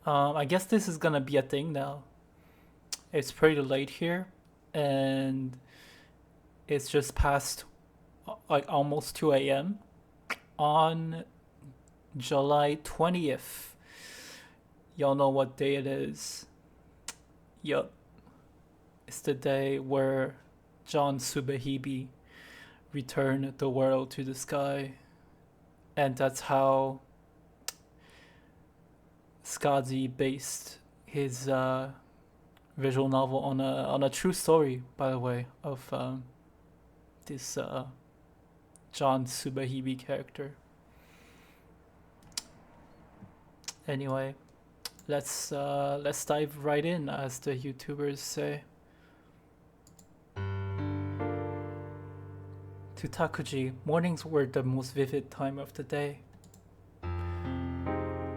I guess this is gonna be a thing now. It's pretty late here, and it's just past like almost 2 a.m. on July 20th. Y'all know what day it is. Yup. It's the day where John Subahibi returned the world to the sky. And that's how Skadi based his visual novel on a true story, by the way, of this John Subahibi character. Anyway, let's dive right in, as the YouTubers say. To Takuji, mornings were the most vivid time of the day.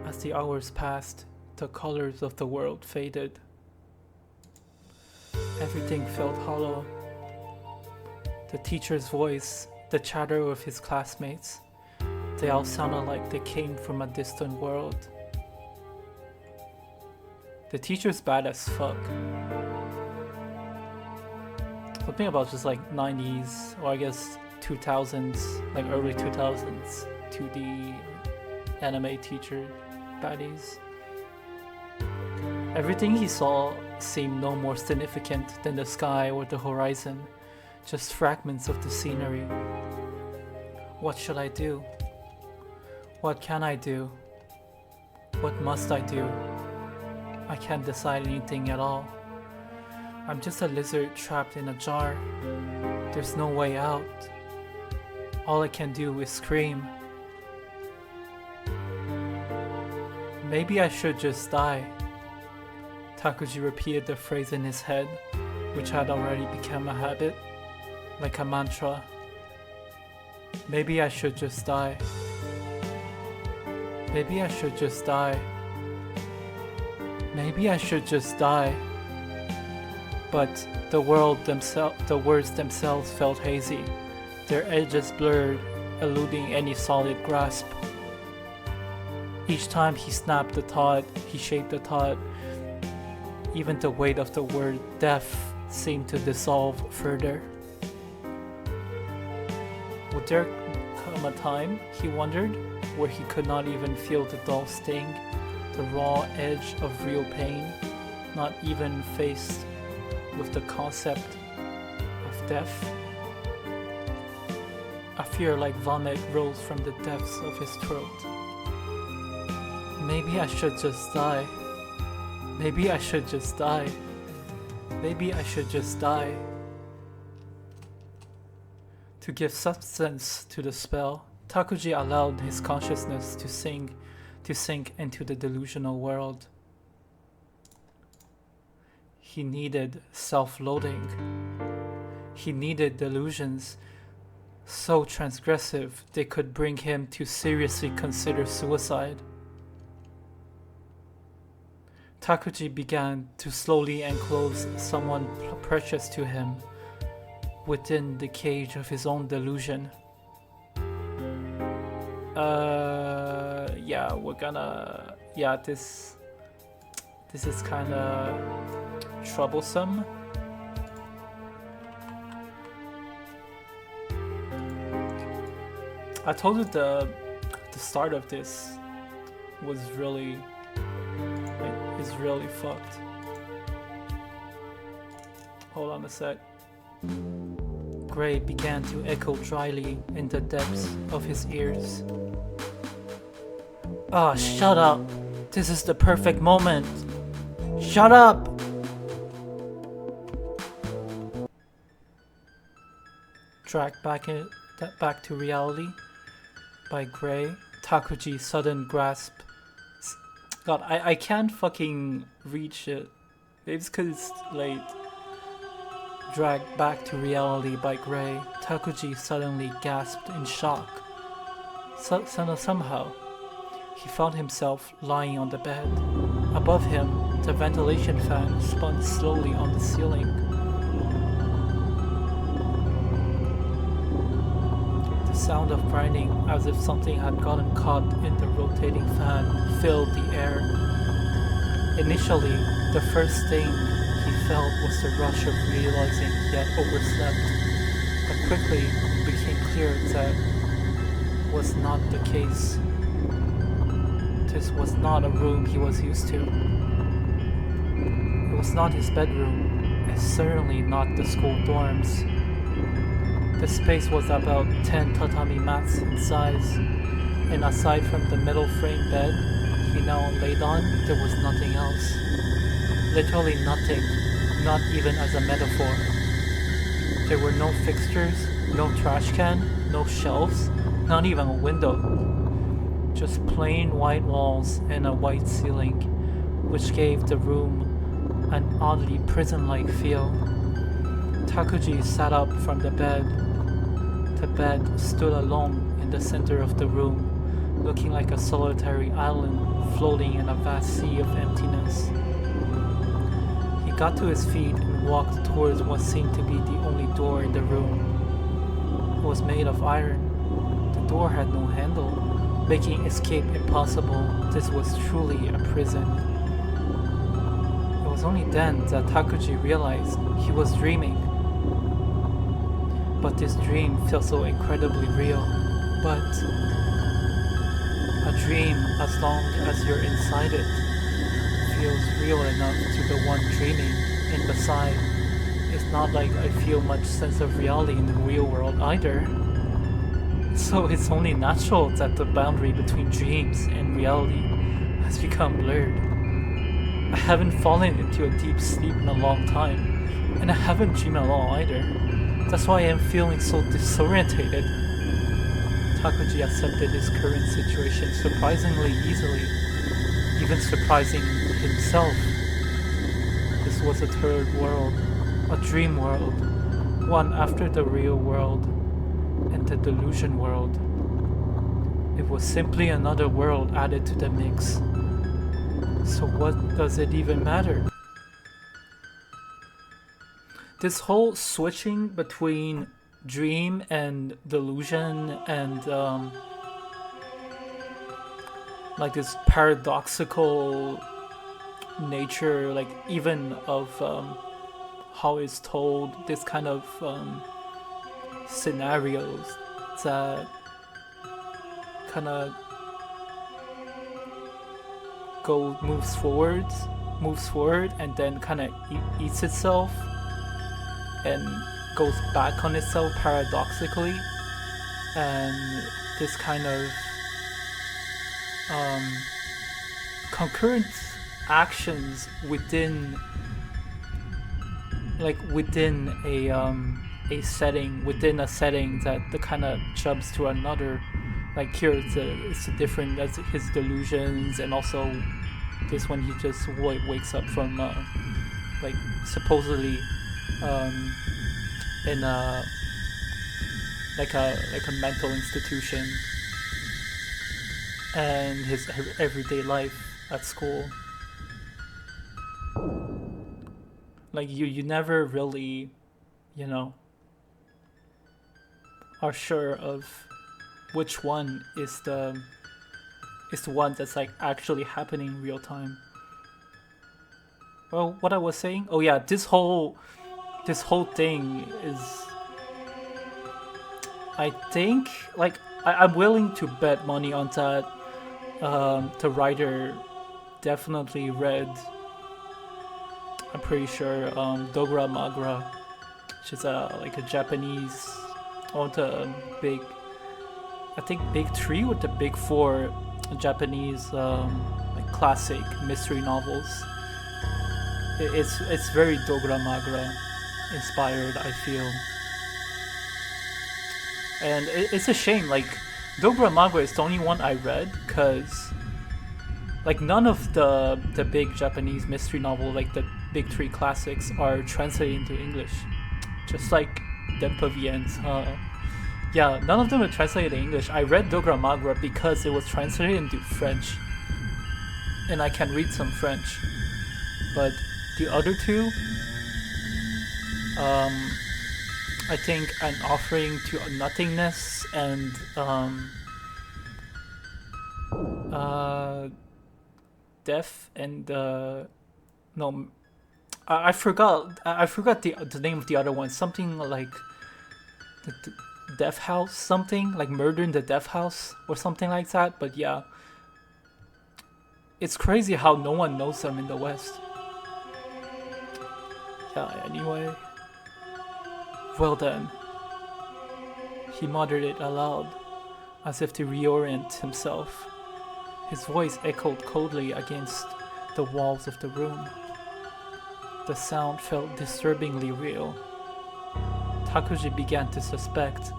As the hours passed, the colors of the world faded. Everything felt hollow. The teacher's voice, the chatter of his classmates, they all sounded like they came from a distant world. The teacher's bad as fuck. Something about just like 90s, or I guess 2000s, like early 2000s 2D anime teacher baddies. Everything he saw seemed no more significant than the sky or the horizon, just fragments of the scenery. What should I do? What can I do? What must I do? I can't decide anything at all. I'm just a lizard trapped in a jar. There's no way out. All I can do is scream. Maybe I should just die. Takuji repeated the phrase in his head, which had already become a habit, like a mantra. Maybe I should just die. Maybe I should just die. Maybe I should just die. But the words themselves felt hazy, their edges blurred, eluding any solid grasp. Each time he snapped the thought, he shaped the thought. Even the weight of the word death seemed to dissolve further. Would there come a time, he wondered, where he could not even feel the dull sting, the raw edge of real pain, not even faced with the concept of death? A fear like vomit rose from the depths of his throat. Maybe I should just die. Maybe I should just die. Maybe I should just die. To give substance to the spell, Takuji allowed his consciousness to sink into the delusional world. He needed self-loathing. He needed delusions so transgressive they could bring him to seriously consider suicide. Takuji began to slowly enclose someone precious to him within the cage of his own delusion. This is kinda troublesome. I told you the start of this was really is really fucked. Hold on a sec. Gray began to echo dryly in the depths of his ears. Ah, shut up! This is the perfect moment! Shut up! Dragged back to reality by Gray, Takuji's sudden grasp. God, I can't fucking reach it. Maybe it's because it's late. Dragged back to reality by Gray, Takuji suddenly gasped in shock. Somehow, he found himself lying on the bed. Above him, the ventilation fan spun slowly on the ceiling. The sound of grinding, as if something had gotten caught in the rotating fan, filled the air. Initially, the first thing he felt was the rush of realizing he had overslept, but quickly it became clear that was not the case. This was not a room he was used to. It was not his bedroom, and certainly not the school dorms. The space was about 10 tatami mats in size, and aside from the metal frame bed he now laid on, there was nothing else. Literally nothing, not even as a metaphor. There were no fixtures, no trash can, no shelves, not even a window. Just plain white walls and a white ceiling, which gave the room an oddly prison-like feel. Takuji sat up from the bed. The bed stood alone in the center of the room, looking like a solitary island floating in a vast sea of emptiness. He got to his feet and walked towards what seemed to be the only door in the room. It was made of iron. The door had no handle, making escape impossible. This was truly a prison. It was only then that Takuji realized he was dreaming. But this dream felt so incredibly real. But a dream, as long as you're inside it, feels real enough to the one dreaming. And besides, it's not like I feel much sense of reality in the real world either. So it's only natural that the boundary between dreams and reality has become blurred. I haven't fallen into a deep sleep in a long time, and I haven't dreamed at all either. That's why I am feeling so disorientated. Takuji accepted his current situation surprisingly easily, even surprising himself. This was a third world, a dream world, one after the real world and the delusion world. It was simply another world added to the mix. So what does it even matter? This whole switching between dream and delusion and like this paradoxical nature, like even of how it's told, this kind of scenarios that kind of moves forward and then kind of eats itself and goes back on itself paradoxically, and this kind of concurrent actions within a setting that the kind of jumps to another. Like here it's a different, that's his delusions, and also this one he just wakes up from like supposedly in a like a mental institution, and his everyday life at school. Like you never really, are sure of which one is the one that's like actually happening in real time. Well, what I was saying? Oh yeah, this whole thing is, I think, like I'm willing to bet money on that. The writer definitely read, I'm pretty sure, Dogura Magra, which is like a Japanese, one of the big, I think big three with the big four Japanese like classic mystery novels. It's very Dogura Magra inspired, I feel. And it's a shame, like Dogura Magra is the only one I read, because like none of the big Japanese mystery novel, like the big three classics, are translated into English. Just like Denpa Vien's, yeah, none of them are translated in English. I read Dogura Magra because it was translated into French, and I can read some French. But the other two, I think An Offering to Nothingness and deaf and no, I forgot. I forgot the name of the other one. Something like the Death House. Something like Murder in the Death House or something like that. But yeah, it's crazy how no one knows them in the West. Yeah. Anyway, well then. He muttered it aloud, as if to reorient himself. His voice echoed coldly against the walls of the room. The sound felt disturbingly real. Takuji began to suspect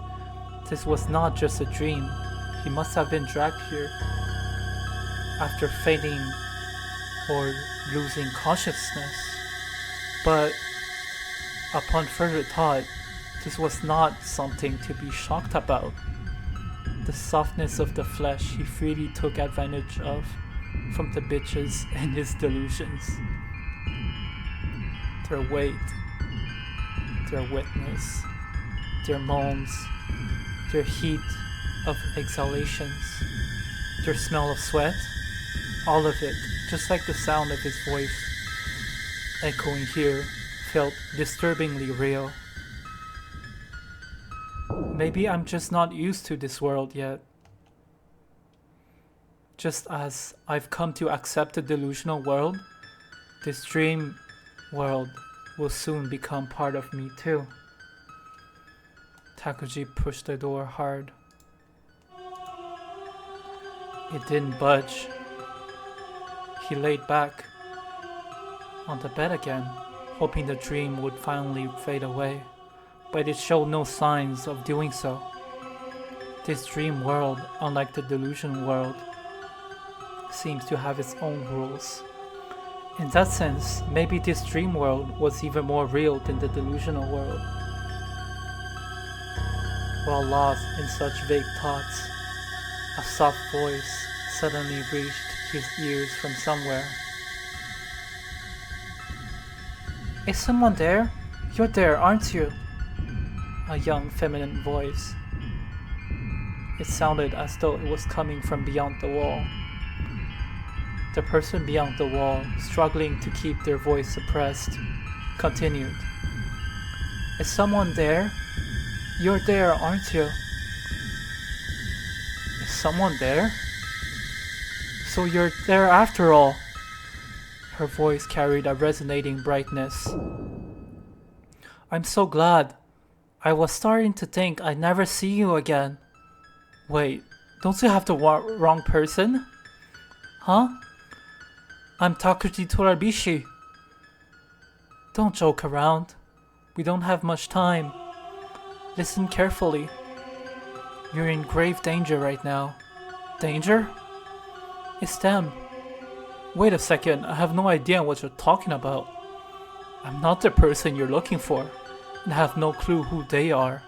this was not just a dream. He must have been dragged here after fainting or losing consciousness. But upon further thought, this was not something to be shocked about. The softness of the flesh he freely took advantage of from the bitches and his delusions. Their weight, their wetness, their moans, their heat of exhalations, their smell of sweat, all of it, just like the sound of his voice echoing here, felt disturbingly real. Maybe I'm just not used to this world yet. Just as I've come to accept the delusional world, this dream world will soon become part of me too. Takuji pushed the door hard. It didn't budge. He laid back on the bed again, hoping the dream would finally fade away. But it showed no signs of doing so. This dream world, unlike the delusion world, seems to have its own rules. In that sense, maybe this dream world was even more real than the delusional world. While lost in such vague thoughts, a soft voice suddenly reached his ears from somewhere. Is someone there? You're there, aren't you? A young feminine voice. It sounded as though it was coming from beyond the wall. The person beyond the wall, struggling to keep their voice suppressed, continued. Is someone there? You're there, aren't you? Is someone there? So you're there after all. Her voice carried a resonating brightness. I'm so glad. I was starting to think I'd never see you again. Wait, don't you have the wrong person? Huh? I'm Takuji Torabishi. Don't joke around. We don't have much time. Listen carefully. You're in grave danger right now. Danger? It's them. Wait a second, I have no idea what you're talking about. I'm not the person you're looking for. And have no clue who they are.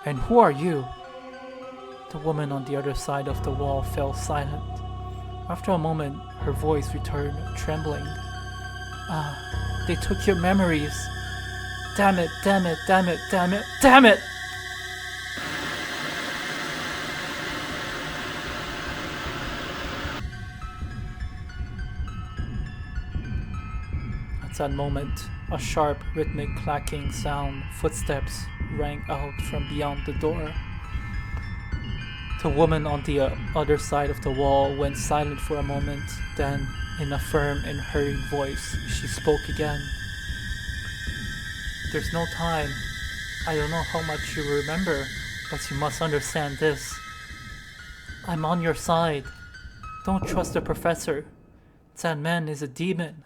And who are you? The woman on the other side of the wall fell silent. After a moment, her voice returned, trembling. They took your memories. Damn it, damn it, damn it, damn it, damn it! At that moment, a sharp, rhythmic clacking sound, footsteps, rang out from beyond the door. The woman on the other side of the wall went silent for a moment, then, in a firm and hurried voice, she spoke again. There's no time. I don't know how much you remember, but you must understand this. I'm on your side. Don't trust the professor. That man is a demon.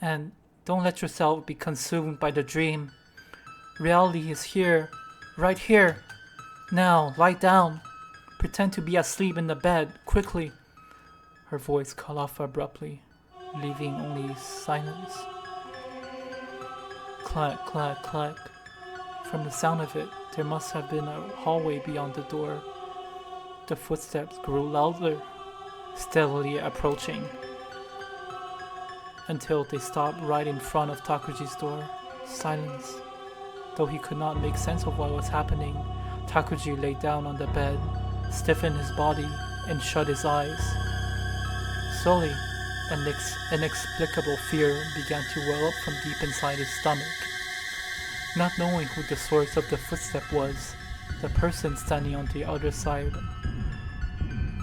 And don't let yourself be consumed by the dream. Reality is here, right here. Now, lie down. Pretend to be asleep in the bed, quickly. Her voice cut off abruptly, leaving only silence. Clack, clack, clack. From the sound of it, there must have been a hallway beyond the door. The footsteps grew louder, steadily approaching, until they stopped right in front of Takuji's door. Silence. Though he could not make sense of what was happening, Takuji lay down on the bed, stiffened his body, and shut his eyes. Slowly, an inexplicable fear began to well up from deep inside his stomach. Not knowing who the source of the footstep was, the person standing on the other side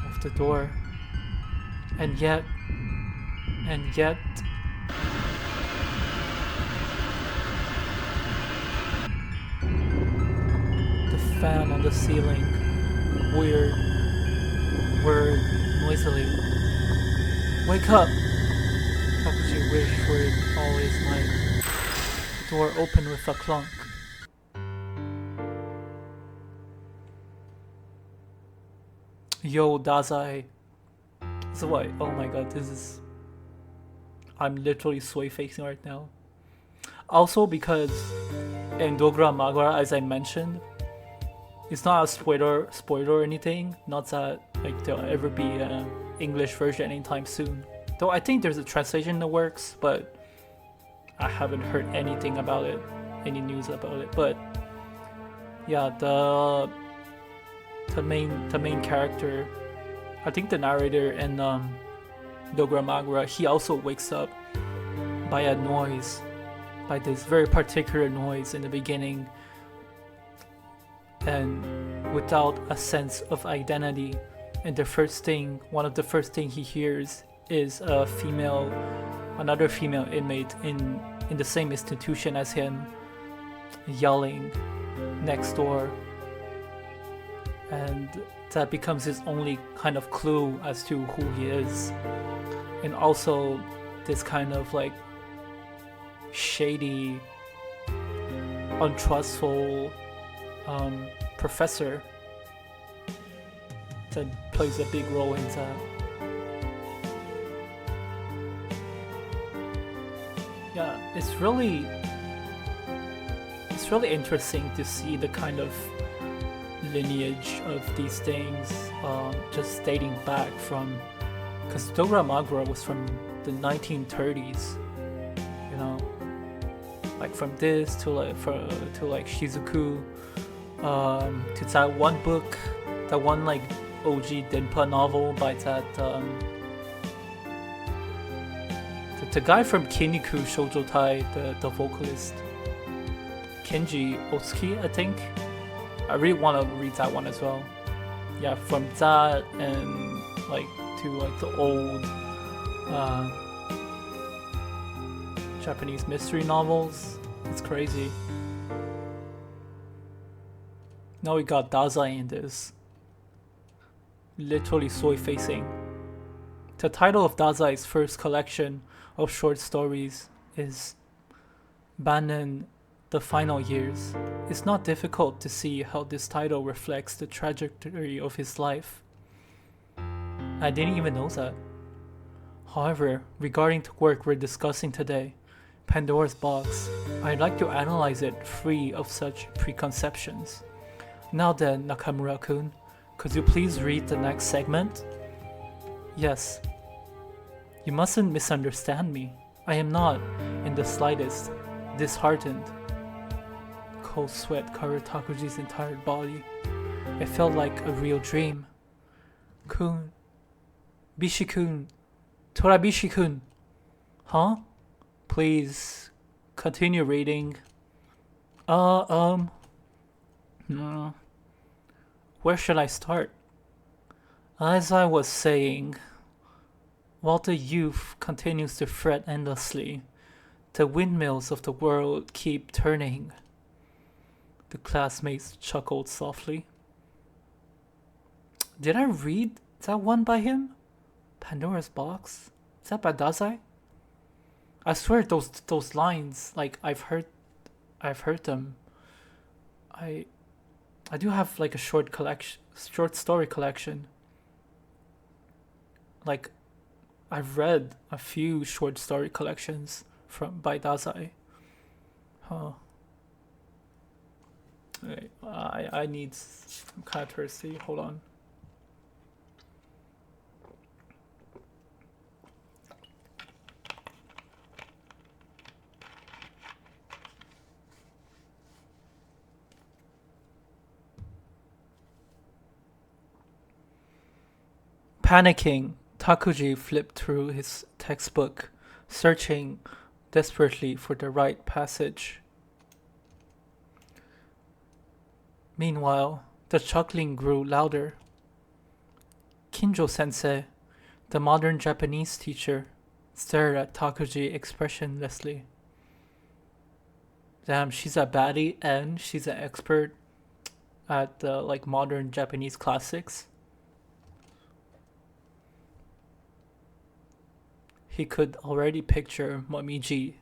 of the door. And yet, the fan on the ceiling whirred noisily. Wake up! How could you wish for it always might? The door opened with a clunk. Yo, Dazai. So what? Oh my god, I'm literally sway facing right now. Also because in Dogra Magra, as I mentioned, it's not a spoiler or anything. Not that like there'll ever be an English version anytime soon. Though I think there's a translation in the works, but I haven't heard anything about it, any news about it. But yeah, the main character, I think the narrator in Dogra Magra, he also wakes up by a noise, by this very particular noise in the beginning, and without a sense of identity. And one of the first thing he hears is another female inmate in the same institution as him, yelling next door, and that becomes his only kind of clue as to who he is. And also this kind of like shady, untrustful professor that plays a big role in that. Yeah, it's really interesting to see the kind of lineage of these things, just dating back from, because Dogra Magra was from the 1930s, you know, like from this to like Shizuku, to that one book, that one like OG Denpa novel by that the guy from Kinniku Shoujo Tai, the vocalist, Kenji Otsuki, I think. I really want to read that one as well. Yeah, from that and like to like the old Japanese mystery novels. It's crazy. Now we got Dazai in this. Literally soy facing. The title of Dazai's first collection of short stories is Banen, the Final Years. It's not difficult to see how this title reflects the trajectory of his life. I didn't even know that. However, regarding the work we're discussing today, Pandora's Box, I'd like to analyze it free of such preconceptions. Now then, Nakamura-kun, could you please read the next segment? Yes. You mustn't misunderstand me. I am not, in the slightest, disheartened. Cold sweat covered Takuji's entire body. It felt like a real dream. Kun. Bishi-kun. Torabishi-kun. Huh? Please, continue reading. Where should I start? As I was saying, while the youth continues to fret endlessly, the windmills of the world keep turning. The classmates chuckled softly. Did I read that one by him? Pandora's Box? Is that by Dazai? I swear those lines, like I've heard them. I do have like a short story collection. Like I've read a few short story collections by Dazai. Huh. Okay, I'm kind of thirsty. Hold on. Panicking Takuji flipped through his textbook, searching desperately for the right passage. Meanwhile, the chuckling grew louder. Kinjo-sensei, the modern Japanese teacher, stared at Takuji expressionlessly. Damn, she's a baddie and she's an expert at modern Japanese classics. He could already picture Momiji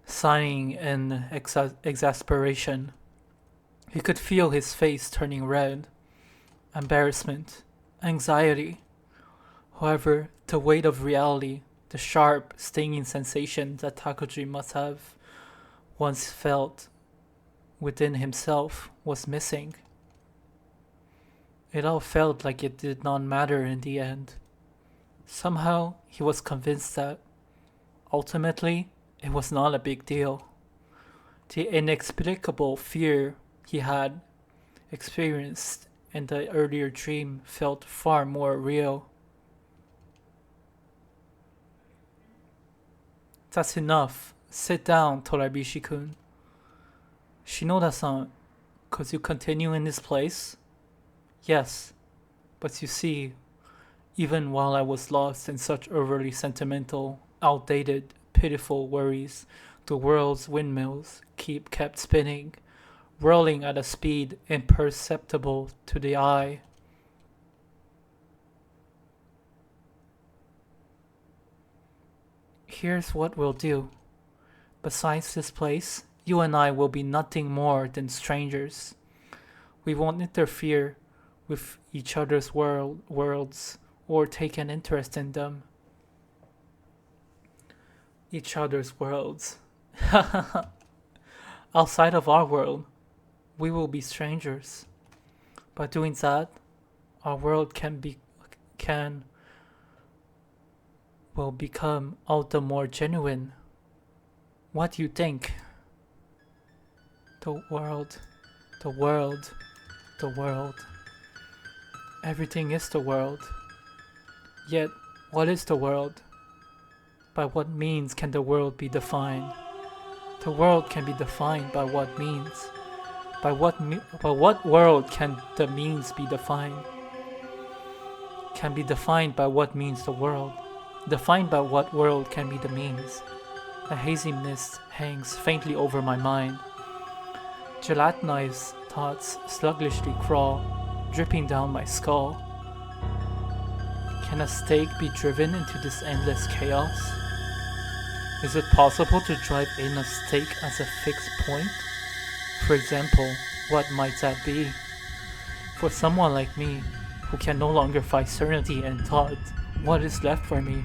sighing in exasperation. He could feel his face turning red. Embarrassment, anxiety. However, the weight of reality, the sharp, stinging sensation that Takuji must have once felt within himself was missing. It all felt like it did not matter in the end. Somehow, he was convinced that, ultimately, it was not a big deal. The inexplicable fear he had experienced in the earlier dream felt far more real. That's enough. Sit down, Torabishi-kun. Shinoda-san, could you continue in this place? Yes, but you see, even while I was lost in such overly sentimental, outdated, pitiful worries, the world's windmills kept spinning, whirling at a speed imperceptible to the eye. Here's what we'll do. Besides this place, you and I will be nothing more than strangers. We won't interfere with each other's worlds or take an interest in them. Each other's worlds. Outside of our world, we will be strangers. By doing that, our world will become all the more genuine. What do you think? The world. Everything is the world. Yet, what is the world? By what means can the world be defined? The world can be defined by what means? By what world can the means be defined? Can be defined by what means the world? Defined by what world can be the means? A hazy mist hangs faintly over my mind. Gelatinized thoughts sluggishly crawl, dripping down my skull. Can a stake be driven into this endless chaos? Is it possible to drive in a stake as a fixed point? For example, what might that be? For someone like me, who can no longer find certainty in thought, what is left for me?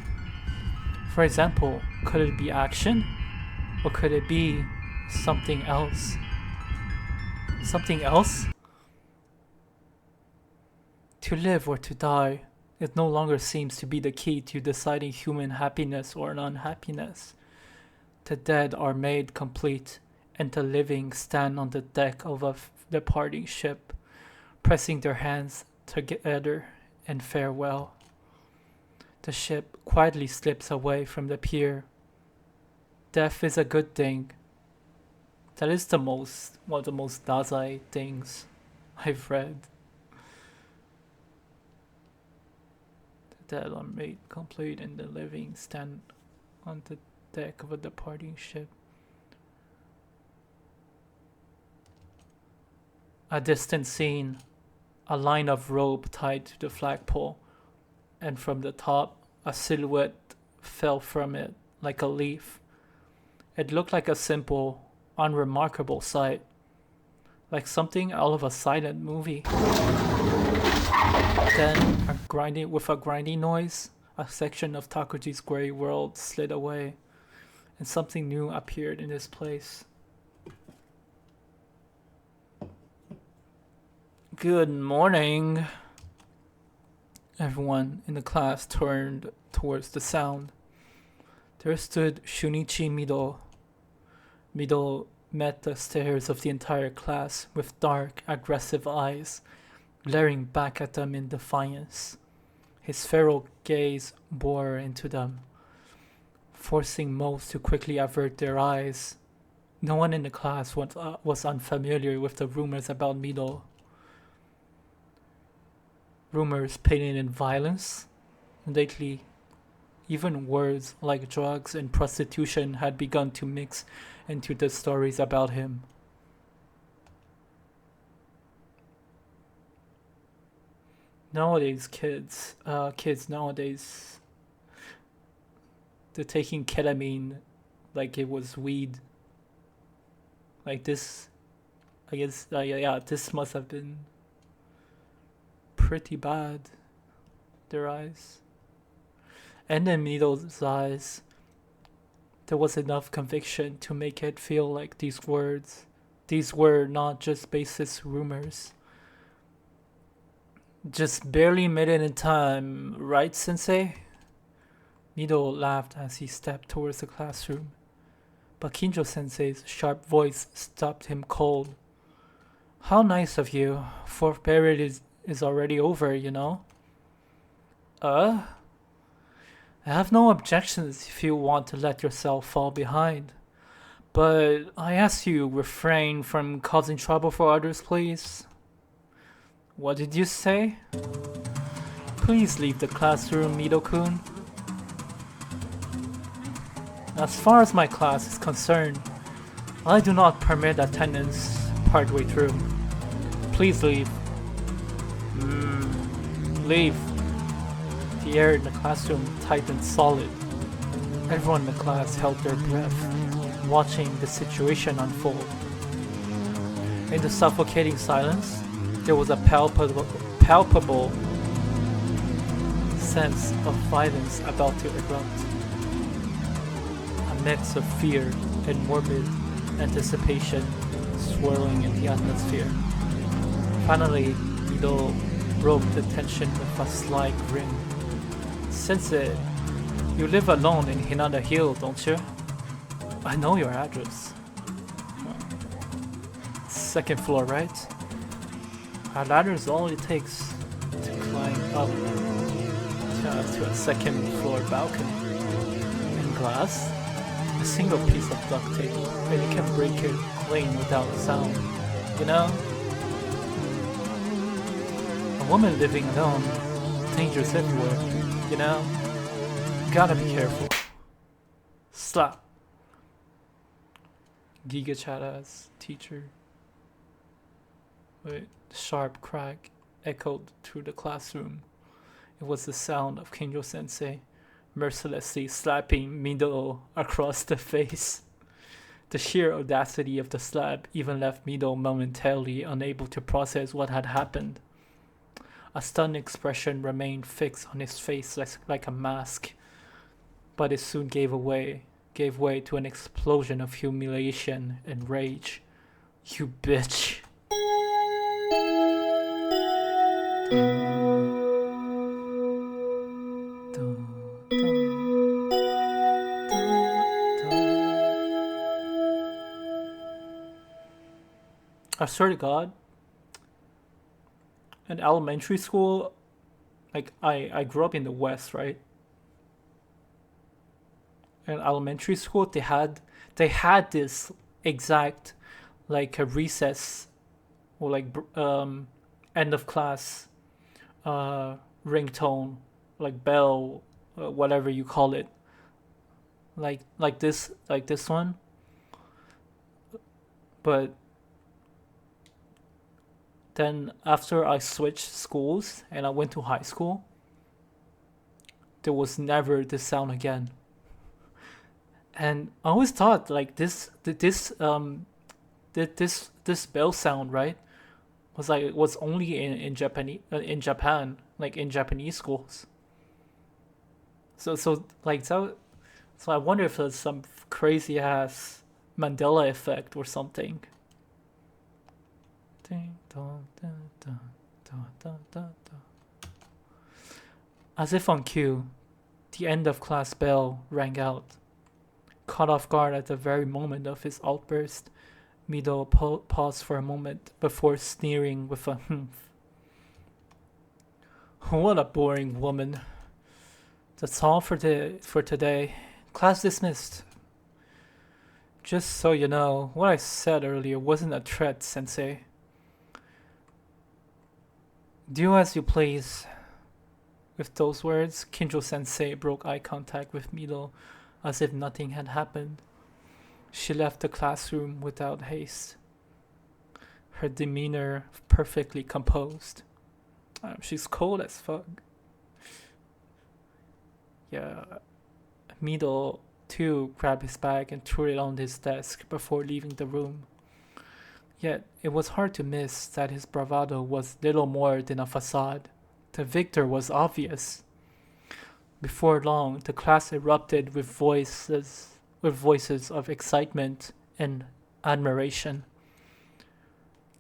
For example, could it be action? Or could it be something else? Something else? To live or to die, it no longer seems to be the key to deciding human happiness or unhappiness. The dead are made complete, and the living stand on the deck of a departing ship, pressing their hands together in farewell. The ship quietly slips away from the pier. Death is a good thing. That is one of the most Dazai things I've read. The dead are made complete and the living stand on the deck of a departing ship. A distant scene, a line of rope tied to the flagpole, and from the top, a silhouette fell from it like a leaf. It looked like a simple, unremarkable sight, like something out of a silent movie. Then, with a grinding noise, a section of Takuji's gray world slid away, and something new appeared in its place. Good morning. Everyone in the class turned towards the sound. There stood Shunichi Mido. Mido met the stares of the entire class with dark, aggressive eyes, glaring back at them in defiance. His feral gaze bore into them, forcing most to quickly avert their eyes. No one in the class was unfamiliar with the rumors about Mido. Rumors painted in violence. Lately, even words like drugs and prostitution had begun to mix into the stories about him. Nowadays, kids nowadays, they're taking ketamine like it was weed. Like this, I guess, yeah, this must have been pretty bad. Their eyes. And in Mido's eyes, there was enough conviction to make it feel like these were not just baseless rumors. Just barely made it in time, right, Sensei? Mido laughed as he stepped towards the classroom, but Kinjo Sensei's sharp voice stopped him cold. How nice of you. Fourth period is already over, you know? I have no objections if you want to let yourself fall behind. But I ask you, refrain from causing trouble for others, please. What did you say? Please leave the classroom, Mido-kun. As far as my class is concerned, I do not permit attendance partway through. Please leave. Leave. The air in the classroom tightened solid. Everyone in the class held their breath, watching the situation unfold. In the suffocating silence, there was a palpable sense of violence about to erupt. A mix of fear and morbid anticipation swirling in the atmosphere. Finally, Mido broke the tension with a sly grin. Sensei, you live alone in Hinata Hill, don't you? I know your address. Second floor, right? A ladder is all it takes to climb up to a second floor balcony. In glass, a single piece of duct tape, and you can break it clean without sound. You know? A woman living alone, dangers everywhere, you know? Gotta be careful. Slap. Giga Chada's teacher. Wait. Sharp crack echoed through the classroom. It was the sound of Kinjo Sensei mercilessly slapping Mido across the face. The sheer audacity of the slap even left Mido momentarily unable to process what had happened. A stunned expression remained fixed on his face like a mask, but it soon gave way to an explosion of humiliation and rage. You bitch. I swear to God, in elementary school, like I grew up in the West, right? In elementary school, they had this exact like a recess or like end of class ringtone, like bell, whatever you call it, like this one. But then after I switched schools and I went to high school, there was never this sound again. And I always thought like this bell sound, right, was only in Japan, like in Japanese schools. So I wonder if there's some crazy ass Mandela effect or something. Ding, dong, dun, dun, dun, dun, dun, dun. As if on cue, the end of class bell rang out. Caught off guard at the very moment of his outburst, Mido paused for a moment before sneering with a humph. What a boring woman. That's all for today. Class dismissed. Just so you know, what I said earlier wasn't a threat, Sensei. Do as you please. With those words, Kinjo Sensei broke eye contact with Mito as if nothing had happened. She left the classroom without haste, her demeanor perfectly composed. She's cold as fuck. Yeah, Mito too grabbed his bag and threw it on his desk before leaving the room. Yet it was hard to miss that his bravado was little more than a facade. The victor was obvious. Before long, the class erupted with voices of excitement and admiration.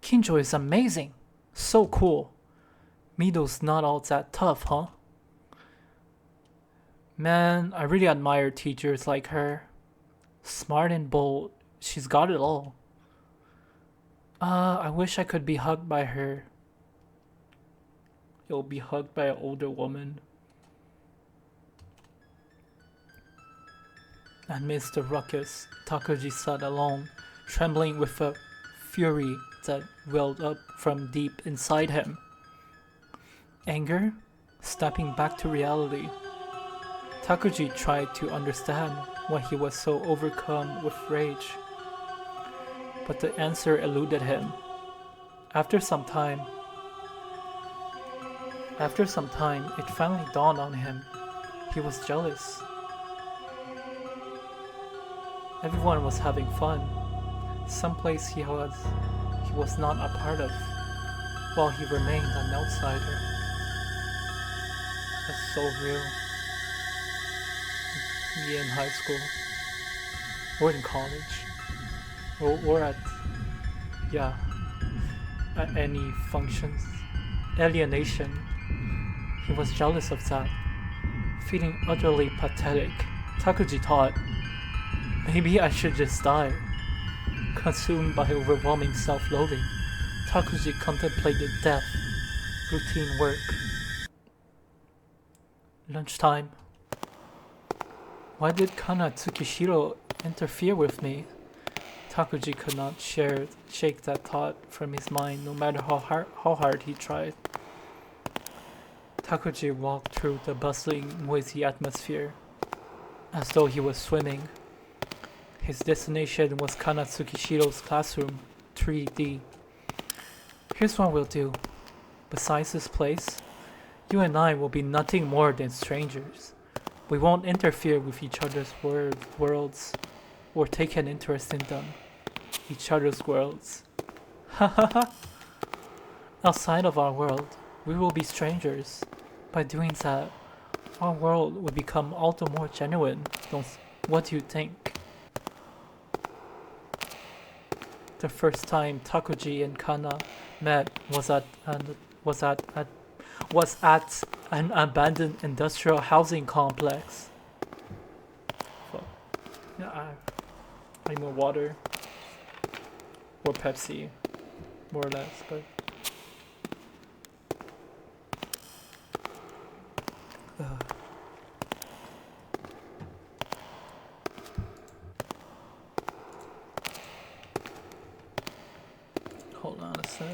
Kinjo is amazing. So cool. Mito's not all that tough, huh? Man, I really admire teachers like her. Smart and bold. She's got it all. I wish I could be hugged by her. You'll be hugged by an older woman. Amidst the ruckus, Takuji sat alone, trembling with a fury that welled up from deep inside him. Anger? Snapping back to reality. Takuji tried to understand why he was so overcome with rage, but the answer eluded him. After some time, it finally dawned on him. He was jealous. Everyone was having fun, someplace he was not a part of, while he remained an outsider. That's so real. Me in high school, or in college, or at any functions. Alienation. He was jealous of that. Feeling utterly pathetic, Takuji thought, maybe I should just die. Consumed by overwhelming self-loathing, Takuji contemplated death, routine work. Lunchtime. Why did Kana Tsukishiro interfere with me? Takuji could not shake that thought from his mind, no matter how hard he tried. Takuji walked through the bustling, noisy atmosphere, as though he was swimming. His destination was Kana Tsukishiro's classroom, 3D. Here's what we'll do. Besides this place, you and I will be nothing more than strangers. We won't interfere with each other's worlds, or take an interest in them. Each other's worlds. Hahaha. Outside of our world, we will be strangers. By doing that, our world will become all the more genuine. What do you think? The first time Takuji and Kana met was at an abandoned industrial housing complex. Fuck. Yeah, I need more water. Or Pepsi. More or less, but... Hold on a sec.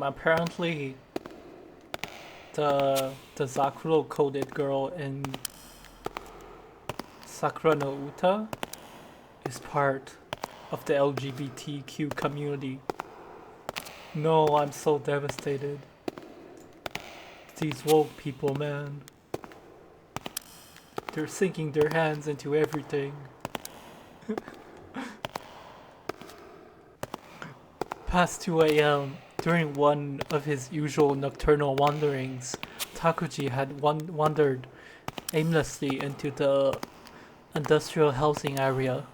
Apparently the Zakuro coded girl in Sakura no Uta is part of the LGBTQ community. No, I'm so devastated. These woke people, man. They're sinking their hands into everything. Past 2 a.m., during one of his usual nocturnal wanderings, Takuji had wandered aimlessly into the industrial housing area.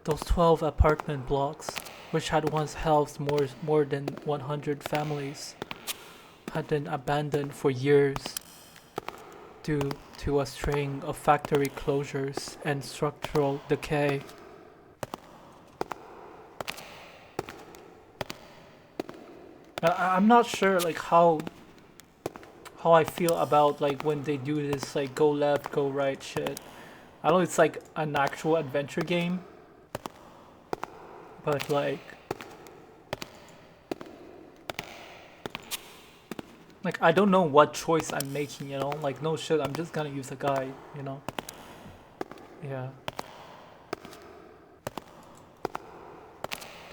Those 12 apartment blocks, which had once housed more than 100 families, had been abandoned for years due to a string of factory closures and structural decay. I'm not sure like how I feel about like when they do this like go left, go right shit. I know it's like an actual adventure game, but like I don't know what choice I'm making, you know? Like no shit, I'm just gonna use a guy, you know? Yeah.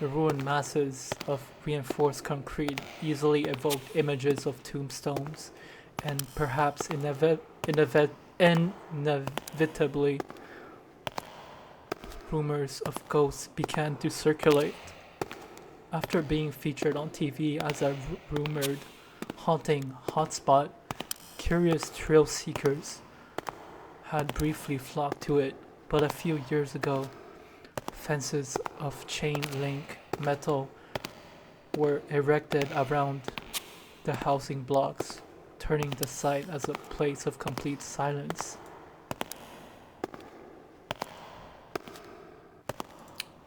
The ruined masses of reinforced concrete easily evoked images of tombstones, and perhaps inevitably, rumors of ghosts began to circulate. After being featured on TV as a rumored haunting hotspot, curious thrill seekers had briefly flocked to it, but a few years ago, fences of chain link metal were erected around the housing blocks, turning the site as a place of complete silence.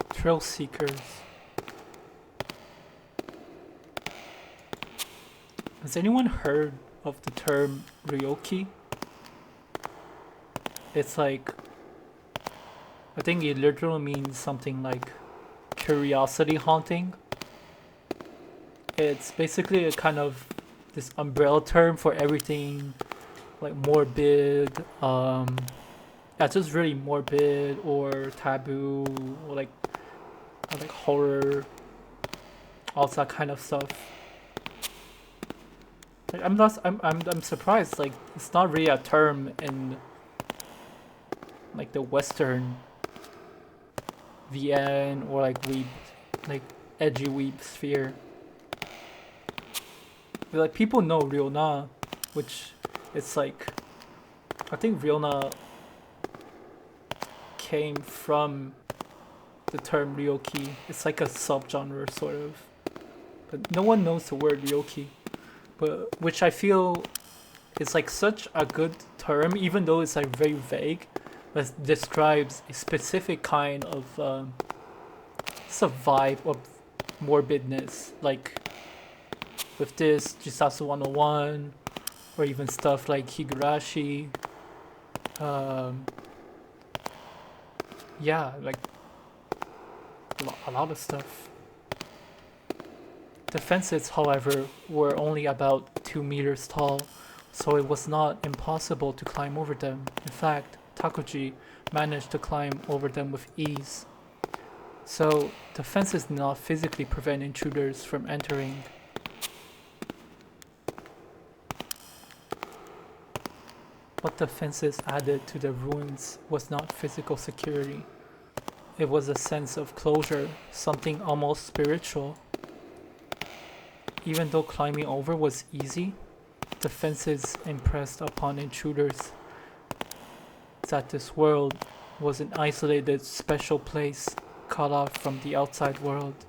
Thrill seekers. Has anyone heard of the term ryoki? It's like, I think it literally means something like curiosity haunting. It's basically a kind of this umbrella term for everything like morbid, yeah, just really morbid or taboo or like horror, all that kind of stuff. Like, I'm surprised. Like it's not really a term in like the Western VN or like weeb, like edgy weeb sphere. But, like people know Ryona, which it's like I think Ryona came from the term Ryoki. It's like a subgenre sort of, but no one knows the word Ryoki. But which I feel is like such a good term, even though it's like very vague, that describes a specific kind of it's a vibe of morbidness, like with this Jisatsu 101, or even stuff like Higurashi. Yeah, like a lot of stuff. The fences, however, were only about 2 meters tall, so it was not impossible to climb over them. In fact, Takuji managed to climb over them with ease. So, the fences did not physically prevent intruders from entering. What the fences added to the ruins was not physical security. It was a sense of closure, something almost spiritual. Even though climbing over was easy, the fences impressed upon intruders that this world was an isolated, special place cut off from the outside world.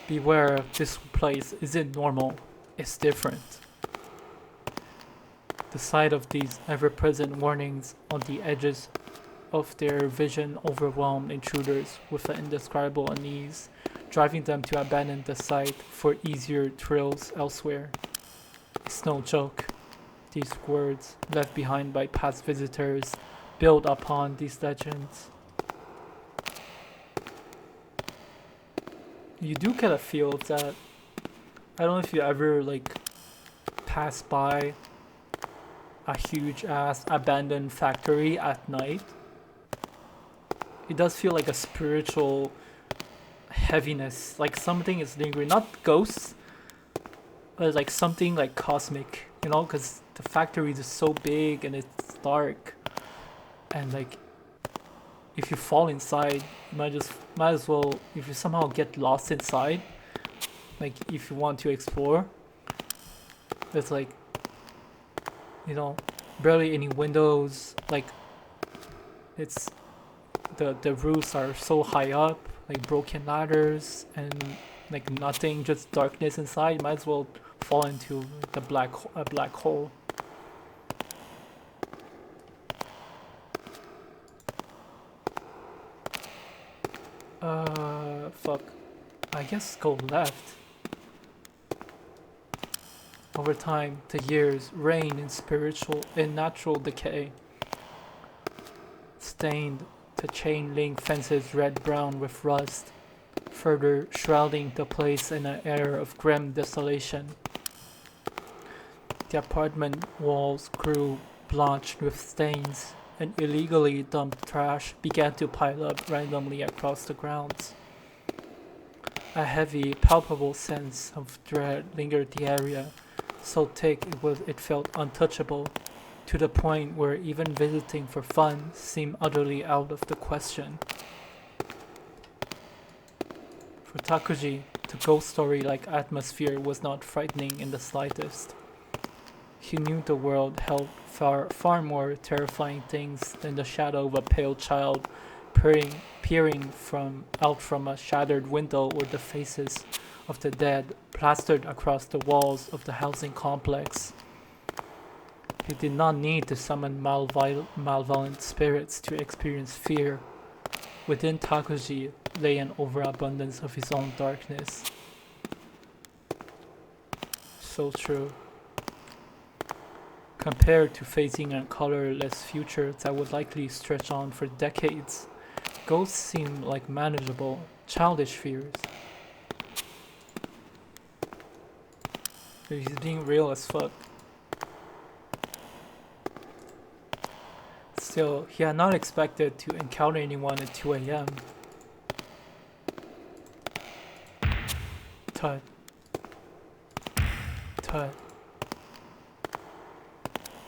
Beware, this place isn't normal, it's different. The sight of these ever-present warnings on the edges of their vision overwhelmed intruders with an indescribable unease, driving them to abandon the site for easier thrills elsewhere. It's no joke. These words, left behind by past visitors, build upon these legends. You do get a feel of that. I don't know if you ever like pass by a huge ass abandoned factory at night, it does feel like a spiritual heaviness, like something is lingering. Not ghosts, but like something like cosmic, you know, because the factory is so big and it's dark, and like if you fall inside, you might as well, if you somehow get lost inside, like if you want to explore, it's like, you know, barely any windows, like it's the roofs are so high up, like broken ladders and like nothing, just darkness inside. You might as well fall into a black hole. Fuck. I guess go left. Over time, the years reign in natural decay, stained the chain link fences red-brown with rust, further shrouding the place in an air of grim desolation. The apartment walls grew blotched with stains, and illegally dumped trash began to pile up randomly across the grounds. A heavy, palpable sense of dread lingered the area, so thick it felt untouchable, to the point where even visiting for fun seemed utterly out of the question. For Takuji, the ghost story-like atmosphere was not frightening in the slightest. He knew the world held far more terrifying things than the shadow of a pale child peering out from a shattered window, or the faces of the dead plastered across the walls of the housing complex. He did not need to summon malevolent spirits to experience fear. Within Takuji lay an overabundance of his own darkness. So true. Compared to facing a colorless future that would likely stretch on for decades, ghosts seem like manageable, childish fears. He's being real as fuck. Still, he had not expected to encounter anyone at 2 a.m. Tut. Tut.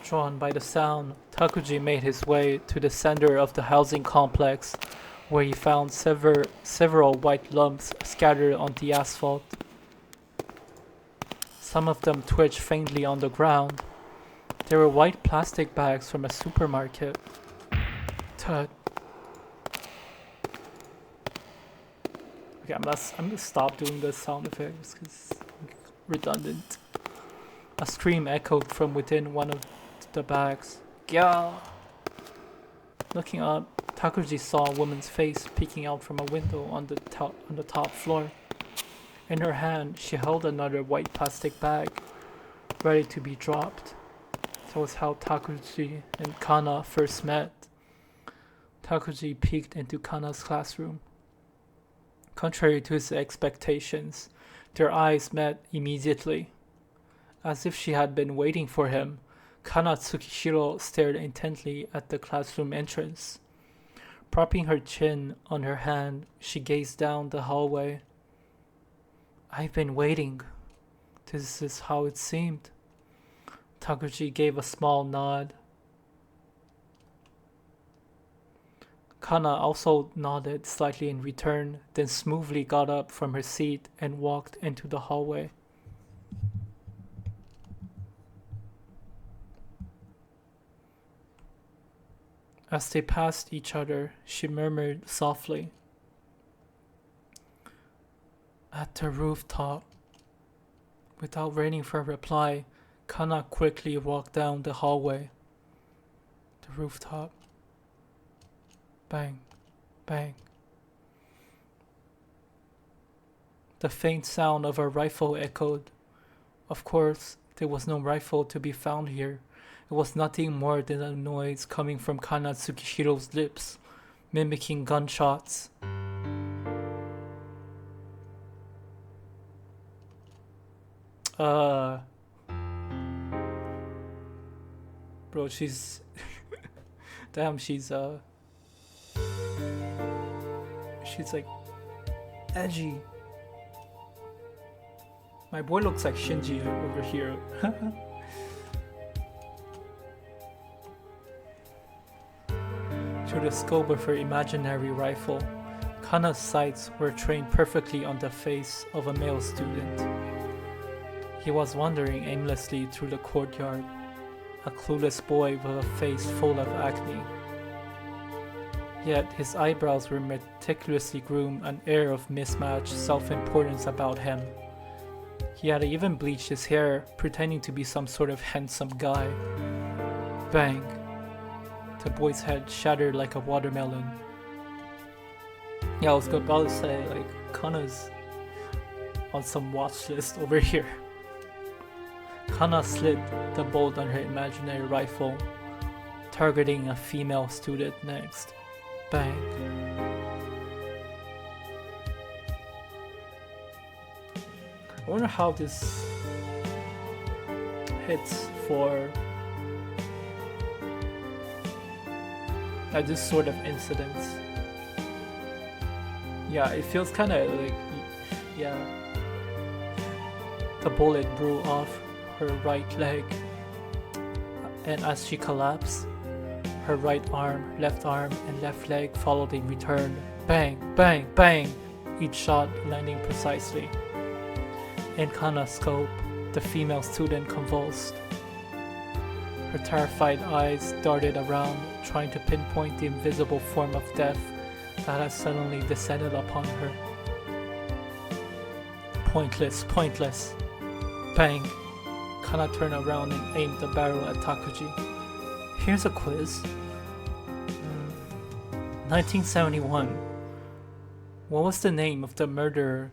Drawn by the sound, Takuji made his way to the center of the housing complex, where he found several white lumps scattered on the asphalt. Some of them twitched faintly on the ground. They were white plastic bags from a supermarket. Tut. Okay, I'm gonna stop doing the sound effects because it's redundant. A scream echoed from within one of the bags. Gya! Looking up, Takuji saw a woman's face peeking out from a window on the top floor. In her hand, she held another white plastic bag, ready to be dropped. That was how Takuji and Kana first met. Takuji peeked into Kana's classroom. Contrary to his expectations, their eyes met immediately. As if she had been waiting for him, Kana Tsukishiro stared intently at the classroom entrance. Propping her chin on her hand, she gazed down the hallway. I've been waiting. This is how it seemed. Takuji gave a small nod. Kana also nodded slightly in return, then smoothly got up from her seat and walked into the hallway. As they passed each other, she murmured softly, "At the rooftop." Without waiting for a reply, Kana quickly walked down the hallway. The rooftop. Bang, bang. The faint sound of a rifle echoed. Of course, there was no rifle to be found here. It was nothing more than a noise coming from Kana Tsukishiro's lips, mimicking gunshots. Bro, she's... Damn, she's like edgy. My boy looks like Shinji over here. Through the scope of her imaginary rifle, Kana's sights were trained perfectly on the face of a male student. He was wandering aimlessly through the courtyard, a clueless boy with a face full of acne. Yet his eyebrows were meticulously groomed, an air of mismatched self-importance about him. He had even bleached his hair, pretending to be some sort of handsome guy. Bang! The boy's head shattered like a watermelon. Yeah, I was about to say, like, Kana's on some watch list over here. Kana slid the bolt on her imaginary rifle, targeting a female student next. Bang. I wonder how this hits for this sort of incidents. Yeah, it feels kind of like, yeah, the bullet blew off her right leg, and as she collapsed, her right arm, left arm, and left leg followed in return. Bang, bang, bang! Each shot landing precisely. In Kana's scope, the female student convulsed. Her terrified eyes darted around, trying to pinpoint the invisible form of death that had suddenly descended upon her. Pointless, pointless. Bang! Kana turned around and aimed the barrel at Takuji. Here's a quiz. 1971. What was the name of the murderer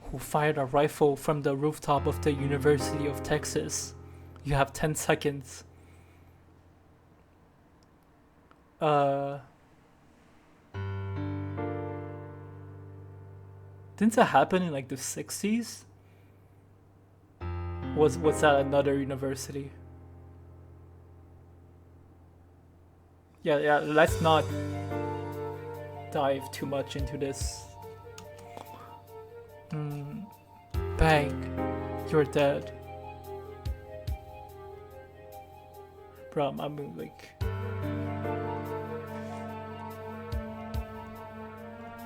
who fired a rifle from the rooftop of the University of Texas? You have 10 seconds. Didn't that happen in like the 60s? Was that another university? Yeah, let's not dive too much into this. Bang, you're dead. Bro, I'm like...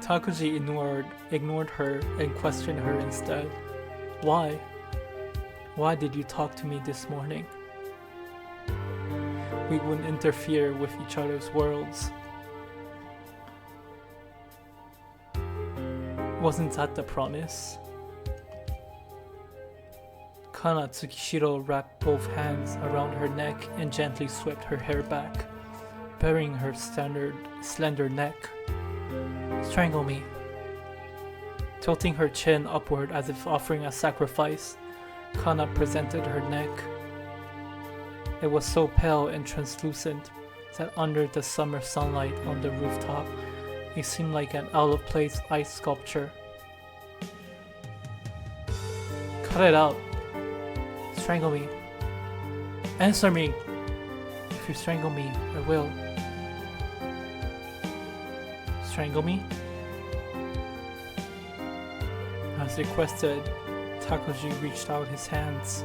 Takuji ignored her and questioned her instead. Why? Why did you talk to me this morning? We wouldn't interfere with each other's worlds. Wasn't that the promise? Kana Tsukishiro wrapped both hands around her neck and gently swept her hair back, burying her slender neck. Strangle me. Tilting her chin upward as if offering a sacrifice, Kana presented her neck. It was so pale and translucent that under the summer sunlight on the rooftop, it seemed like an out-of-place ice sculpture. Cut it out. Strangle me. Answer me. If you strangle me, I will. Strangle me? As requested, Takuji reached out his hands.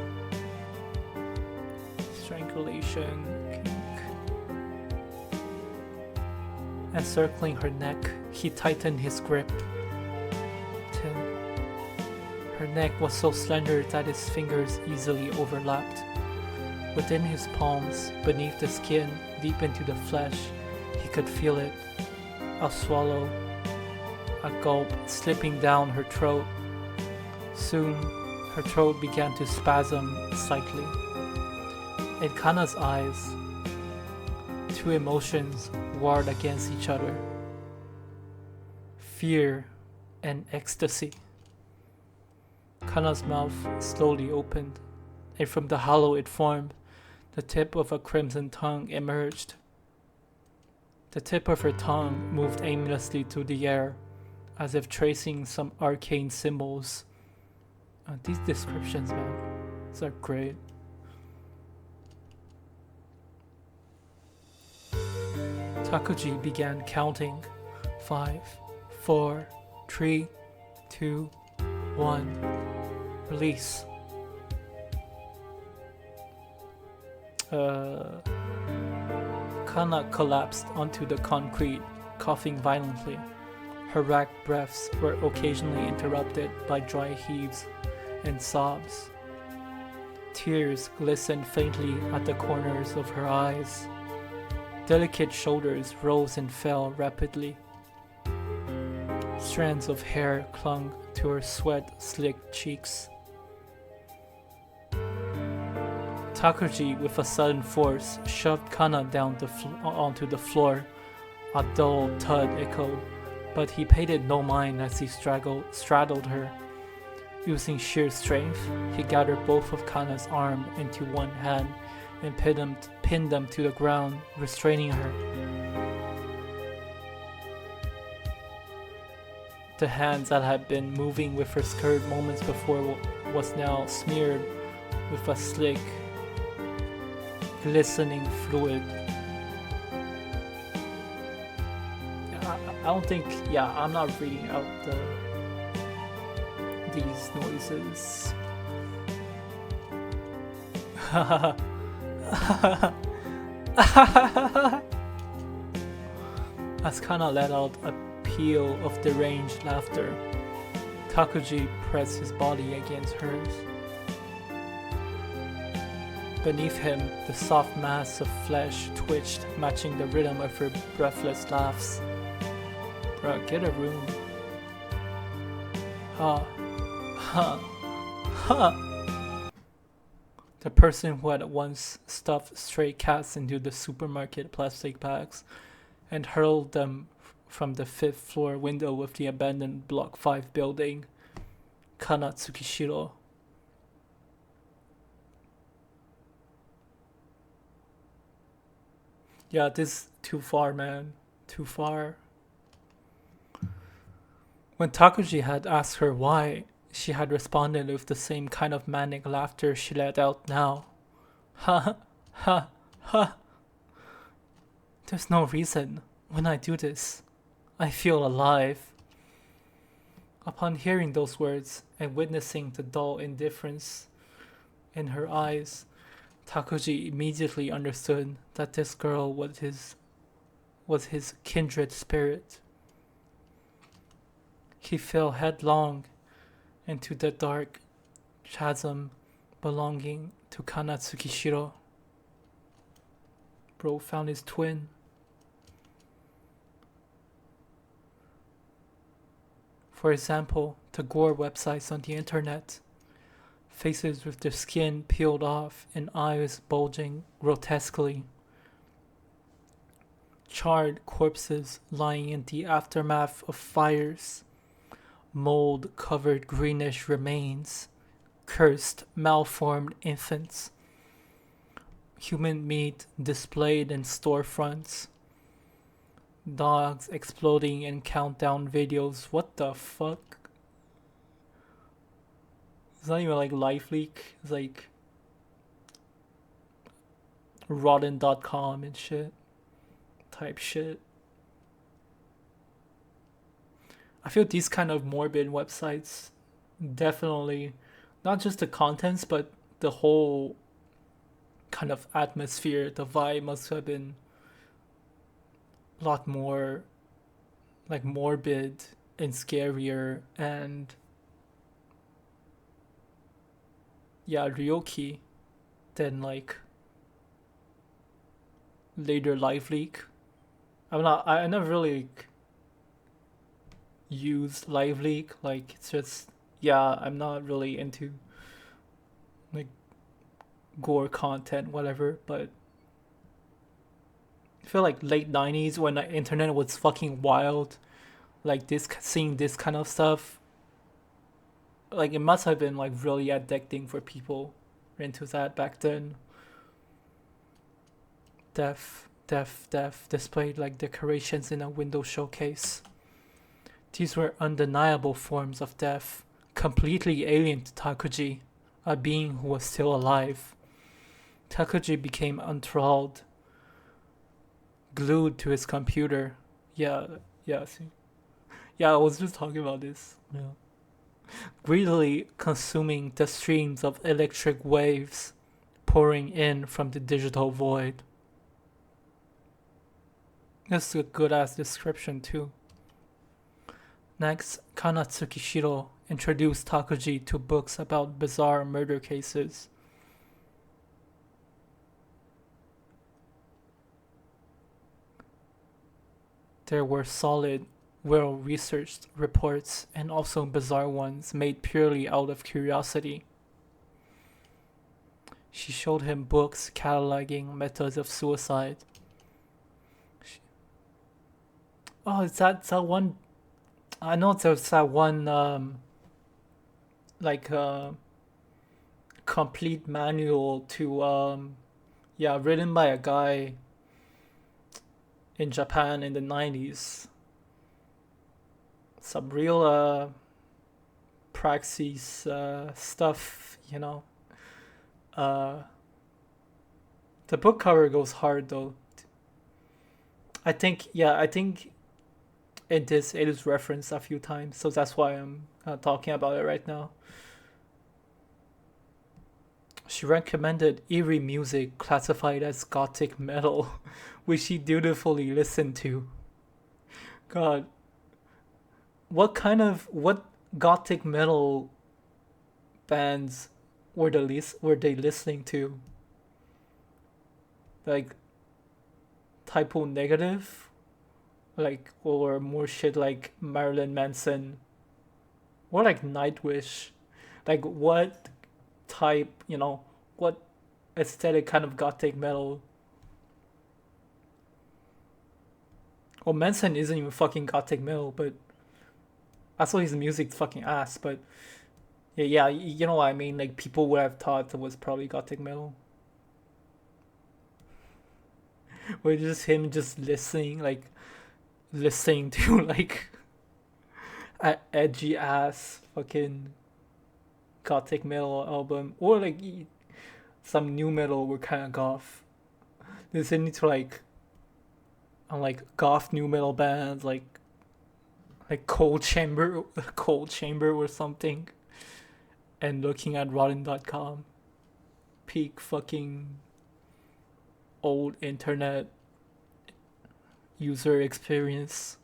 Strangulation. Encircling her neck, he tightened his grip. Her neck was so slender that his fingers easily overlapped. Within his palms, beneath the skin, deep into the flesh, he could feel it. A swallow, a gulp slipping down her throat. Soon, her throat began to spasm slightly. In Kana's eyes, two emotions warred against each other: fear and ecstasy. Kana's mouth slowly opened, and from the hollow it formed, the tip of a crimson tongue emerged. The tip of her tongue moved aimlessly through the air, as if tracing some arcane symbols. These descriptions, man, these are great. Takuji began counting. 5, 4, 3, 2, 1. Release. Kana collapsed onto the concrete, coughing violently. Her racked breaths were occasionally interrupted by dry heaves and sobs. Tears glistened faintly at the corners of her eyes. Delicate shoulders rose and fell rapidly. Strands of hair clung to her sweat-slicked cheeks. Takuji, with a sudden force, shoved Kana down onto the floor. A dull thud echoed, but he paid it no mind as he straddled her. Using sheer strength, he gathered both of Kana's arms into one hand and pinned them to the ground, restraining her. The hands that had been moving with her skirt moments before was now smeared with a slick, glistening fluid. I don't think, I'm not reading out these noises. As Kana let out a peal of deranged laughter, Takuji pressed his body against hers. Beneath him, the soft mass of flesh twitched, matching the rhythm of her breathless laughs. Bruh, get a room. Ha. Ha. Ha. The person who had once stuffed stray cats into the supermarket plastic bags and hurled them from the 5th floor window of the abandoned Block 5 building, Kana Tsukishiro. Yeah, this is too far, man. Too far. When Takuji had asked her why, she had responded with the same kind of manic laughter she let out now. Ha ha ha. There's no reason. When I do this, I feel alive. Upon hearing those words and witnessing the dull indifference in her eyes, Takuji immediately understood that this girl was his kindred spirit. He fell headlong into the dark chasm belonging to Kana Tsukishiro. Bro found his twin. For example, the gore websites on the internet. Faces with their skin peeled off and eyes bulging grotesquely. Charred corpses lying in the aftermath of fires. Mold-covered greenish remains. Cursed, malformed infants. Human meat displayed in storefronts. Dogs exploding in countdown videos. What the fuck? It's not even like Life Leak. It's like rotten.com and shit. Type shit. I feel these kind of morbid websites definitely, not just the contents, but the whole kind of atmosphere, the vibe must have been a lot more like morbid and scarier and ryoki than like later Live Leak. I never really used Live Leak. Like it's just I'm not really into like gore content, whatever, but I feel like late 90s when the internet was fucking wild, like this, seeing this kind of stuff, like it must have been like really addicting for people into that back then. Death displayed like decorations in a window showcase. These were undeniable forms of death, completely alien to Takuji, a being who was still alive. Takuji became enthralled. glued to his computer. Yeah, yeah, see. Yeah, I was just talking about this. Yeah. Greedily consuming the streams of electric waves pouring in from the digital void. That's a good ass description too. Next, Kana Tsukishiro introduced Takuji to books about bizarre murder cases. There were solid, well researched reports and also bizarre ones made purely out of curiosity. She showed him books cataloging methods of suicide. Oh, it's that one. I know there's that one, like, complete manual to, yeah, written by a guy in Japan in the 90s. Some real, praxis, stuff, you know. Uh, the book cover goes hard though. I think it is referenced a few times, so that's why I'm talking about it right now. She recommended eerie music classified as gothic metal, which she dutifully listened to. God, what gothic metal bands were they listening to? Like Typo Negative, like, or more shit like Marilyn Manson, or like Nightwish. Like what type, what aesthetic kind of gothic metal? Well, Manson isn't even fucking gothic metal, but I saw his music fucking ass. But yeah, you know what I mean. Like people would have thought it was probably gothic metal. Or just him just listening to like a edgy ass fucking gothic metal album, or like some new metal were kind of goth. Listening to like on like goth new metal bands like Cold Chamber or something, and looking at Rotten.com, peak fucking old internet user experience.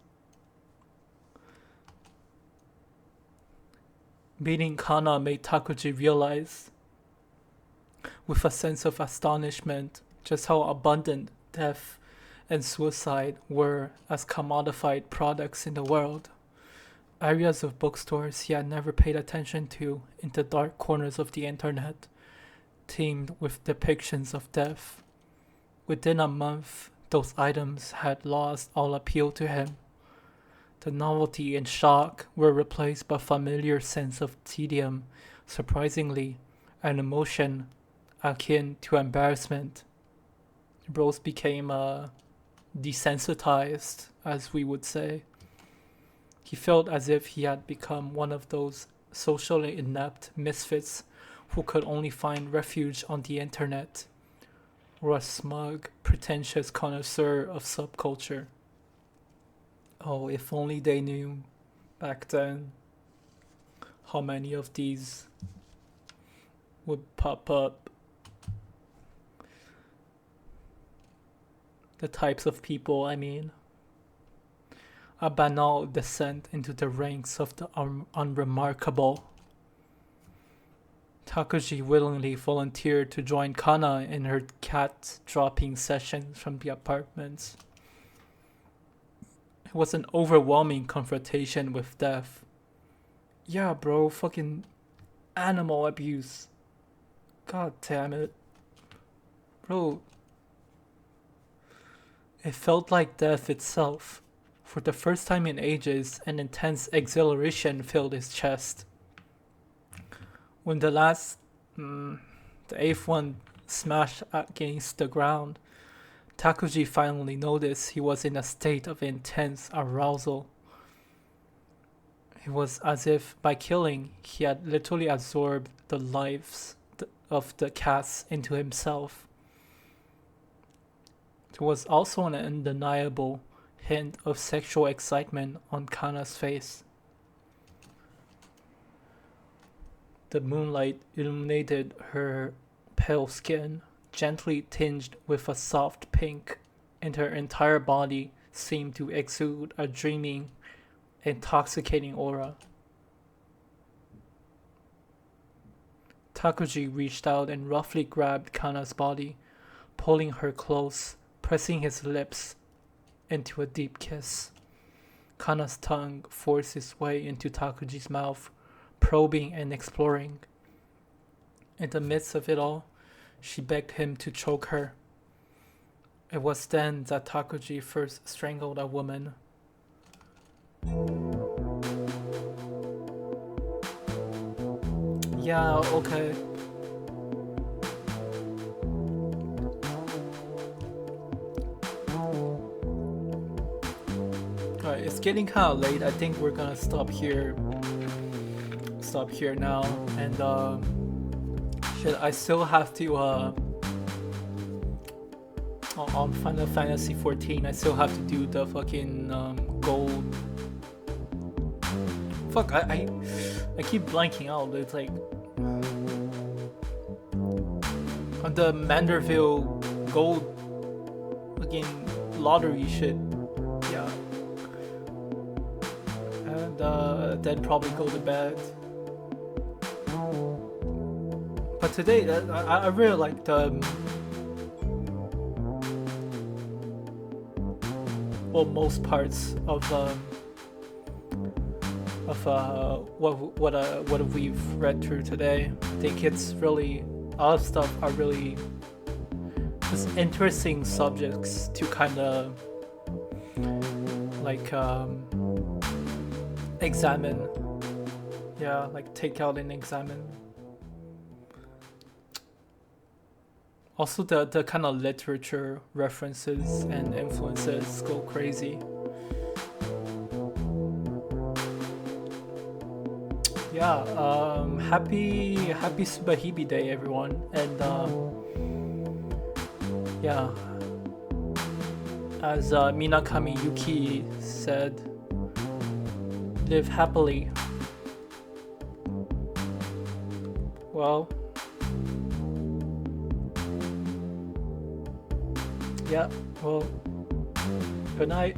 Meeting Kana made Takuji realize, with a sense of astonishment, just how abundant death and suicide were as commodified products in the world. Areas of bookstores he had never paid attention to in the dark corners of the internet teemed with depictions of death. Within a month, those items had lost all appeal to him. The novelty and shock were replaced by a familiar sense of tedium, surprisingly, an emotion akin to embarrassment. Rose became desensitized, as we would say. He felt as if he had become one of those socially inept misfits who could only find refuge on the internet, or a smug, pretentious connoisseur of subculture. Oh, if only they knew back then how many of these would pop up. The types of people, I mean. A banal descent into the ranks of the unremarkable. Takuji willingly volunteered to join Kana in her cat dropping sessions from the apartments. It was an overwhelming confrontation with death. Yeah, bro, fucking animal abuse. God damn it. Bro, it felt like death itself. For the first time in ages, an intense exhilaration filled his chest. When the eighth one smashed against the ground, Takuji finally noticed he was in a state of intense arousal. It was as if, by killing, he had literally absorbed the lives of the cats into himself. There was also an undeniable hint of sexual excitement on Kana's face. The moonlight illuminated her pale skin, gently tinged with a soft pink, and her entire body seemed to exude a dreaming, intoxicating aura. Takuji reached out and roughly grabbed Kana's body, pulling her close, pressing his lips into a deep kiss. Kana's tongue forced its way into Takuji's mouth, probing and exploring. In the midst of it all, she begged him to choke her. It was then that Takuji first strangled a woman. Yeah, okay. Alright, it's getting kind of late. I think we're gonna stop here now, and shit, I still have to on Final Fantasy 14 I still have to do the fucking gold. Fuck, I keep blanking out. It's like on the Manderville gold fucking lottery shit. Yeah. And then probably go to bed. But today, I really like the most parts of what we've read through today. I think it's really, a lot of stuff are really just interesting subjects to kind of like examine. Yeah, like take out and examine. Also, the kind of literature references and influences go crazy. Yeah, happy Subahibi Day, everyone, and yeah, as Minakami Yuki said, live happily. Well, yeah, well, good night.